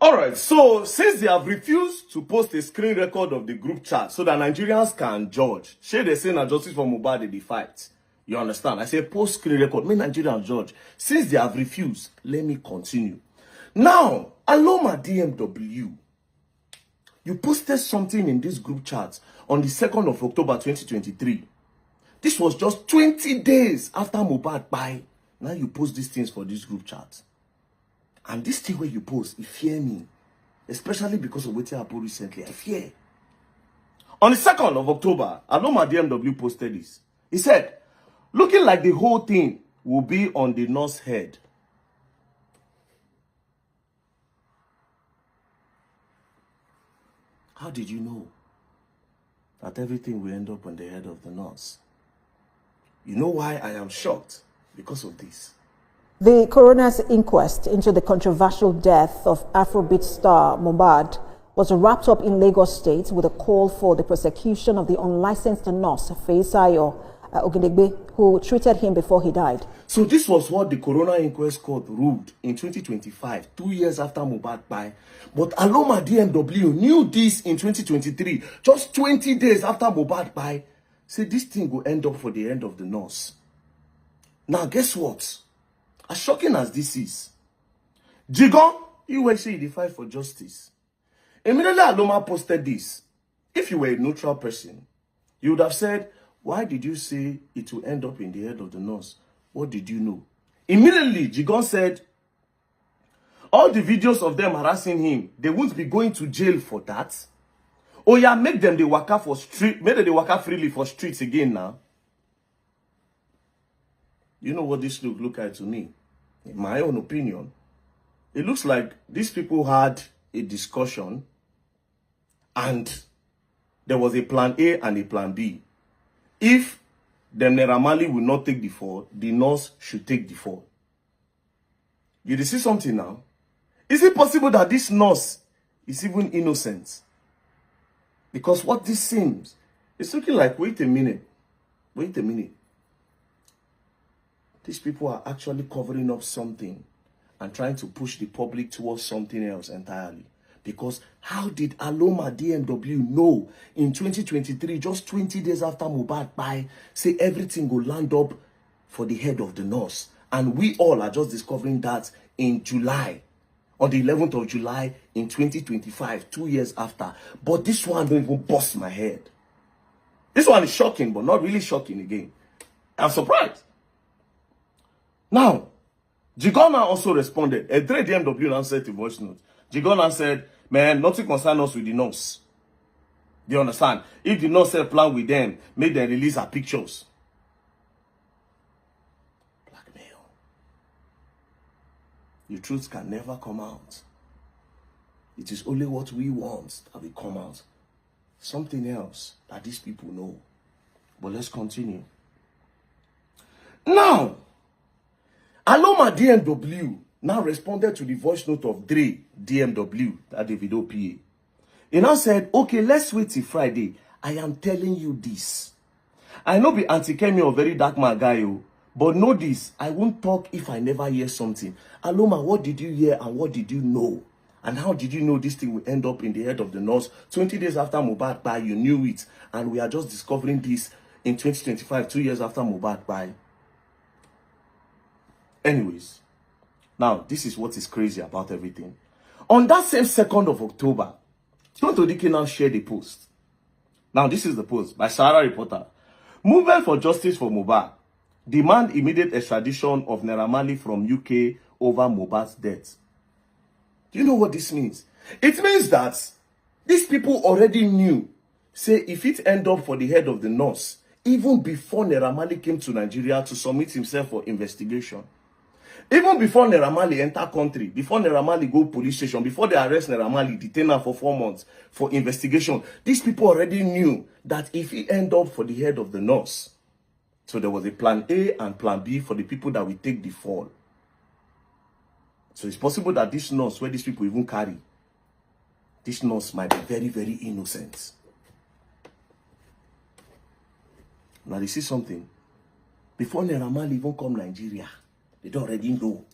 Alright, so since they have refused to post a screen record of the group chat so that Nigerians can judge, shey they say na justice for mohbad they fight. You understand? I say post screen record, make Nigerians judge. Since they have refused, let me continue. Now, Aloma DMW, you posted something in this group chat on the 2nd of October 2023. This was just 20 days after Mohbad died. Now you post these things for this group chat. And this thing where you post, it fear me. Especially because of what happened recently. I fear. On the 2nd of October, Aloma DMW posted this. He said, looking like the whole thing will be on the nurse's head. How did you know that everything will end up on the head of the nurse? You know why I am shocked? Because of this. The coroner's inquest into the controversial death of Afrobeat star Mohbad was wrapped up in Lagos State with a call for the prosecution of the unlicensed nurse Feisayo Ogedegbe, who treated him before he died. So this was what the coroner inquest court ruled in 2025, 2 years after Mohbad died. But Aloma DMW knew this in 2023, just 20 days after Mohbad died. Say this thing will end up for the end of the nurse. Now guess what? As shocking as this is, Jigon, you will say the fight for justice. Immediately Aloma posted this. If you were a neutral person, you would have said, why did you say it will end up in the head of the nurse? What did you know? Immediately, Jigon said, all the videos of them harassing him, they won't be going to jail for that. Oh yeah, make them the waka for street, make them the waka freely for streets again now. You know what this look like to me? In my own opinion, it looks like these people had a discussion and there was a plan A and a plan B. If the Naira Marley will not take the fall, the nurse should take the fall. You see something now? Is it possible that this nurse is even innocent? Because what this seems, it's looking like, wait a minute. These people are actually covering up something and trying to push the public towards something else entirely. Because how did Aloma DMW know in 2023, just 20 days after Mohbad died, say everything will land up for the head of the nurse? And we all are just discovering that in July, on the 11th of July in 2025, 2 years after. But this one don't even bust my head. This one is shocking, but not really shocking again. I'm surprised. Now, Jigona also responded. A 3 DMW now said to voice note. Jigona said, man, nothing concerns us with the nurse. Do you understand? If the nurse said plan with them, make them release her pictures. Blackmail. The truth can never come out. It is only what we want that will come out. Something else that these people know. But let's continue. Now, Aloma DMW now responded to the voice note of Dre DMW, that Davido PA. He now said, okay, let's wait till Friday. I am telling you this. I know be anti-Kemi or very dark man guy, but know this, I won't talk if I never hear something. Aloma, what did you hear and what did you know? And how did you know this thing will end up in the head of the nurse? 20 days after Mohbad died, you knew it. And we are just discovering this in 2025, 2 years after Mohbad died. Anyways, now this is what is crazy about everything. On that same 2nd of October, Tonto Dike now shared a post. Now this is the post by Sarah Reporter. Movement for justice for Mohbad. Demand immediate extradition of Naira Marley from UK over Mohbad's death. Do you know what this means? It means that these people already knew, say if it end up for the head of the nurse, even before Naira Marley came to Nigeria to submit himself for investigation. Even before Naira Marley enter country, before Naira Marley go police station, before they arrest Naira Marley, detain her for 4 months for investigation, these people already knew that if he end up for the head of the nurse, so there was a plan A and plan B for the people that will take the fall. So it's possible that this nurse, where these people even carry, this nurse might be very, very innocent. Now they see something. Before Naira Marley even come Nigeria, they don't already know.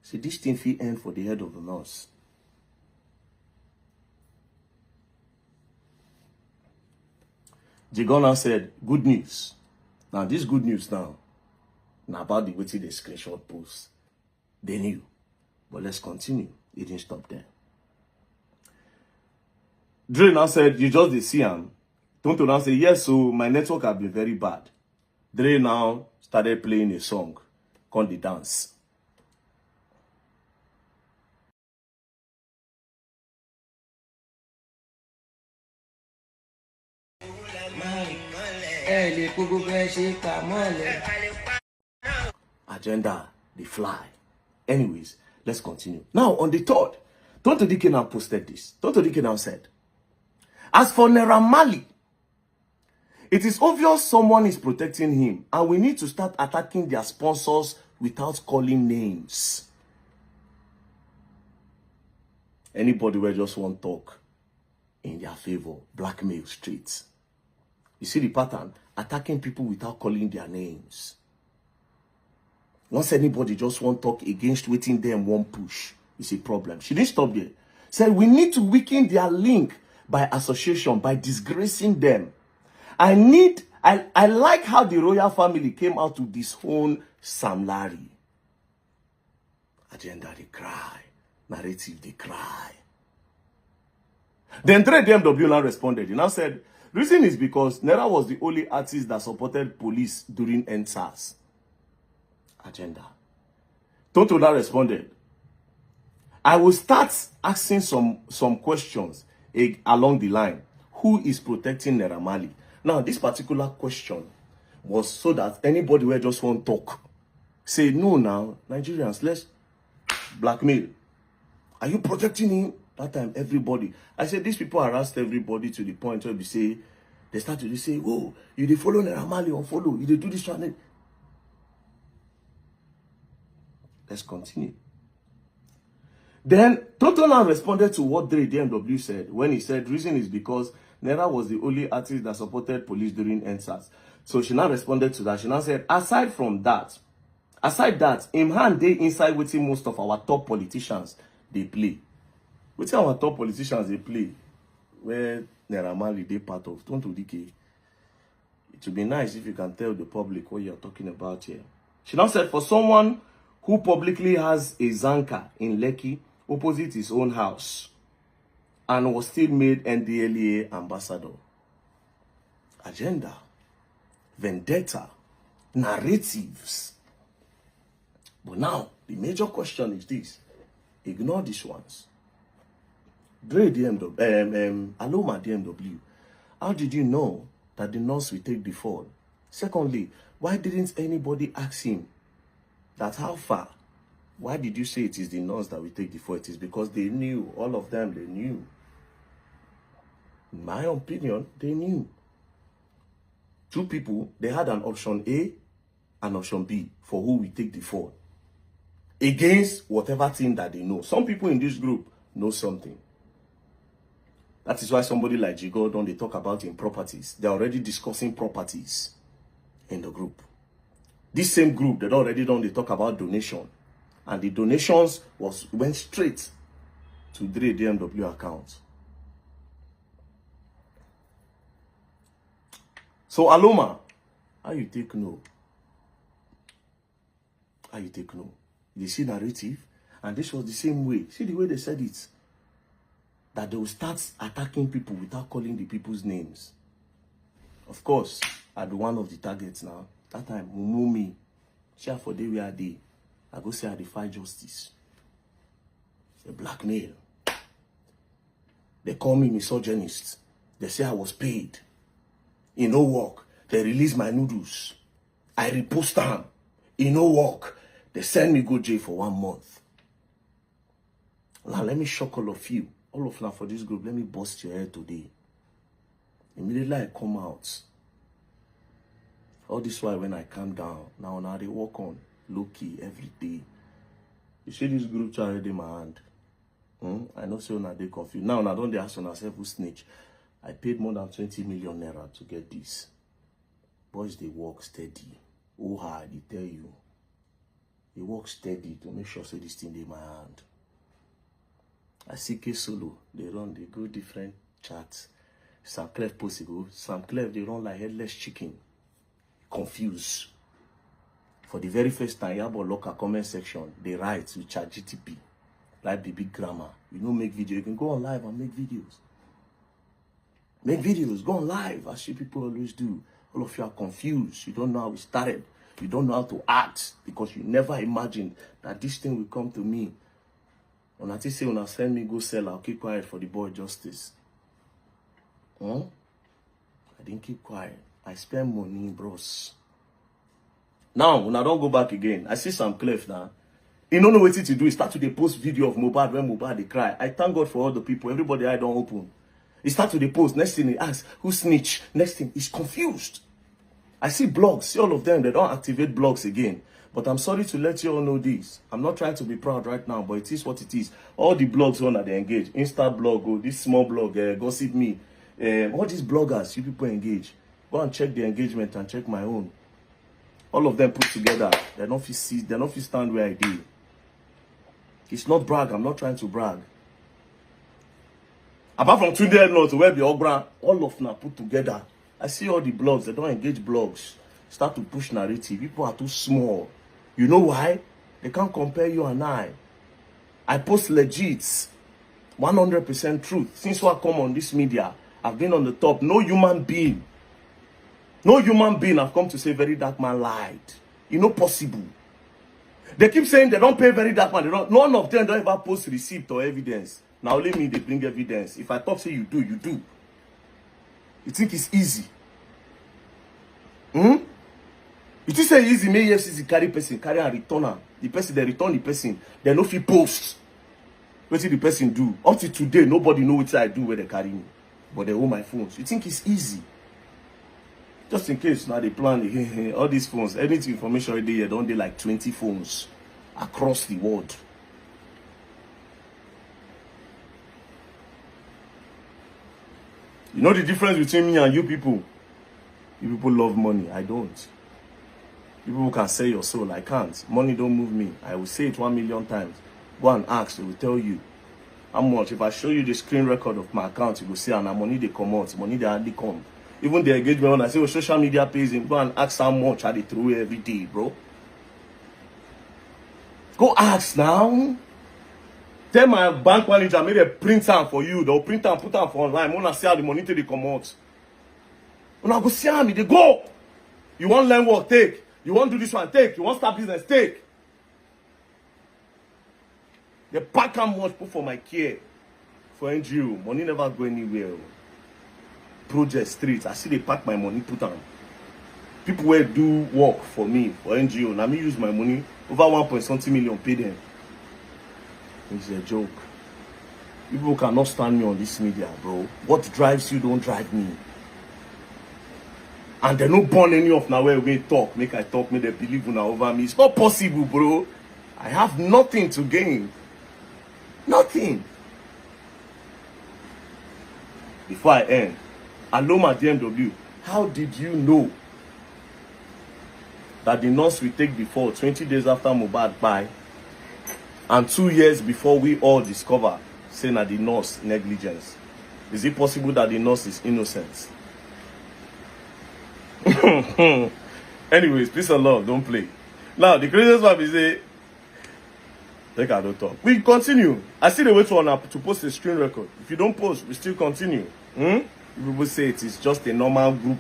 See, this thing will end for the head of the nurse. Jigon now said, good news. Now, this good news now about the waiting the screenshot post. They knew. But let's continue. It didn't stop there. Dre now said, you just dey see him. Tonto now say, yes, so my network have been very bad. Dre now started playing a song called The Dance. Agenda, they fly. Anyways, let's continue. Now, on the 3rd, Tonto Dike now posted this. Tonto Dike now said, as for Naira Marley, it is obvious someone is protecting him, and we need to start attacking their sponsors without calling names. Anybody will just want talk in their favor, blackmail streets. You see the pattern? Attacking people without calling their names. Once anybody just want talk against waiting them one push, it's a problem. She didn't stop there. Said we need to weaken their link by association, by disgracing them. I like how the royal family came out to disown Sam Larry. Agenda, they cry. Narrative, they cry. Then Dre DMW now responded. He now said, reason is because Naira was the only artist that supported police during NSAS. Agenda. Tonto now responded, I will start asking some questions along the line. Who is protecting Naira Marley? Now, this particular question was so that anybody will just want to talk. Say, no now, Nigerians, let's blackmail. Are you protecting him? That time, everybody. I said, these people harassed everybody to the point where they started to say, oh, you dey follow Naira Marley, unfollow. You dey do this one. Let's continue. Then, Toto now responded to what Dre DMW said when he said, reason is because Naira was the only artist that supported police during NSAS. So she now responded to that. She now said, aside that, him hand they inside waiting most of our top politicians, they play. Waiting our top politicians, they play. Where Naira Marley, they part of. Tonto Dike. It would be nice if you can tell the public what you're talking about here. She now said, for someone who publicly has a Zanka in Lekki opposite his own house and was still made NDLEA ambassador. Agenda, vendetta, narratives. But now, the major question is this. Ignore these ones. Dre DMW, Aloma DMW, how did you know that the nurse will take the fall? Secondly, why didn't anybody ask him that how far? Why did you say it is the nurse that will take the fall? It is because they knew, all of them, they knew. In my opinion, they knew. Two people, they had an option A and option B for who will take the fall. Against whatever thing that they know. Some people in this group know something. That is why somebody like Jigo, they talk about in properties. They're already discussing properties in the group. This same group, they talk about donation. And the donations went straight to Dre DMW account. So Aloma, how you take no? How you take no? You see narrative, and this was the same way. See the way they said it. That they will start attacking people without calling the people's names. Of course, I'll be one of the targets now. That time, Mumumi, share for day where they. I go say I defy justice. They blackmail. They call me misogynist. They say I was paid. In no work. They release my noodles. I repost them. In no work. They send me go jail for 1 month. Now let me shock all of you. All of now for this group, let me bust your head today. Immediately I come out. All this while when I calm down, now they work on low-key every day. You see this group chat already in my hand. I know so now they confused. Now I don't ask on myself who snitch. I paid more than 20 million naira to get this. Boys, they work steady. Oh hard, they tell you. They work steady to make sure say this thing in my hand. I see K Solo, they go different chats. Sam Clef post go. Sam Clef, they run like headless chicken. Confused. For the very first time, you have a local comment section. They write with ChatGTP. Like the big grammar. You know, make video. You can go on live and make videos. Make videos. Go on live. As you people always do. All of you are confused. You don't know how we started. You don't know how to act. Because you never imagined that this thing will come to me. When I say, when I send me go sell, I'll keep quiet for the boy justice. Huh? I didn't keep quiet. I spend money, bros. Now, when I don't go back again, I see Sam Clef now. He don't know what to do. He start to the post video of mohbad when mohbad they cry. I thank God for all the people. Everybody I don't open. He start to the post. Next thing he asks, who snitch? Next thing, he's confused. I see blogs. See all of them. They don't activate blogs again. But I'm sorry to let you all know this. I'm not trying to be proud right now, but it is what it is. All the blogs on that they engage. Insta blog, oh, this small blog, Gossip Me. All these bloggers, you people engage. Go and check the engagement and check my own. All of them put together. They don't feel see, they don't feel stand where I did. It's not brag. I'm not trying to brag. Apart from Tunde Not to where the Ogbra, all of them put together. I see all the blogs. They don't engage blogs. Start to push narrative. People are too small. You know why? They can't compare you and I. I post legit, 100% truth. Since I come on this media, I've been on the top. No human being have come to say Very Dark Man lied. You know, possible. They keep saying they don't pay Very Dark Man. They don't. None of them don't ever post receipt or evidence. Now only me, they bring evidence. If I talk, say you do, you do. You think it's easy? You think say easy, may EFCC carry person, carry and return. The person, they return the person. They no fit post. What did the person do? Up to today, nobody know what I do where they carry me. But they own my phones. You think it's easy? Just in case now they plan all these phones, any information already here, don't they like 20 phones across the world. You know the difference between me and you people? You people love money. I don't. You people can sell your soul. I can't. Money don't move me. I will say it 1 million times. Go and ask. They will tell you how much. If I show you the screen record of my account, you will see, and money they come out. Money they hardly come. Even the engagement when I say, well, social media pays him, go and ask how much I they throw away every day, bro. Go ask now. Tell my bank manager, make a print out for you. They'll print and put out for online. When I see how the money they come out. When I go see how me, they go. You want learn work, take. You want do this one, take. You want start business, take. They pack how much put for my care. For NGO. Money never go anywhere. Project streets. I see they pack my money, put on. People will do work for me, for NGO. Now me use my money. Over 1.something million pay them. It's a joke. People cannot stand me on this media, bro. What drives you don't drive me. And they no born any of now where we talk. Make I talk, make they believe now over me. It's not possible, bro. I have nothing to gain. Nothing. Before I end, Aloma DMW, how did you know that the nurse we take before 20 days after mohbad kpai and 2 years before we all discover saying that the nurse negligence? Is it possible that the nurse is innocent? Anyways, peace and love, don't play. Now the craziest part is I don't talk. We continue. I see the way to post a screen record. If you don't post, we still continue. People say it is just a normal group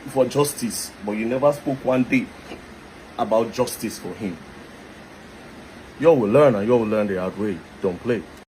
for justice, but you never spoke one day about justice for him. You will learn, and you will learn the hard way. Don't play.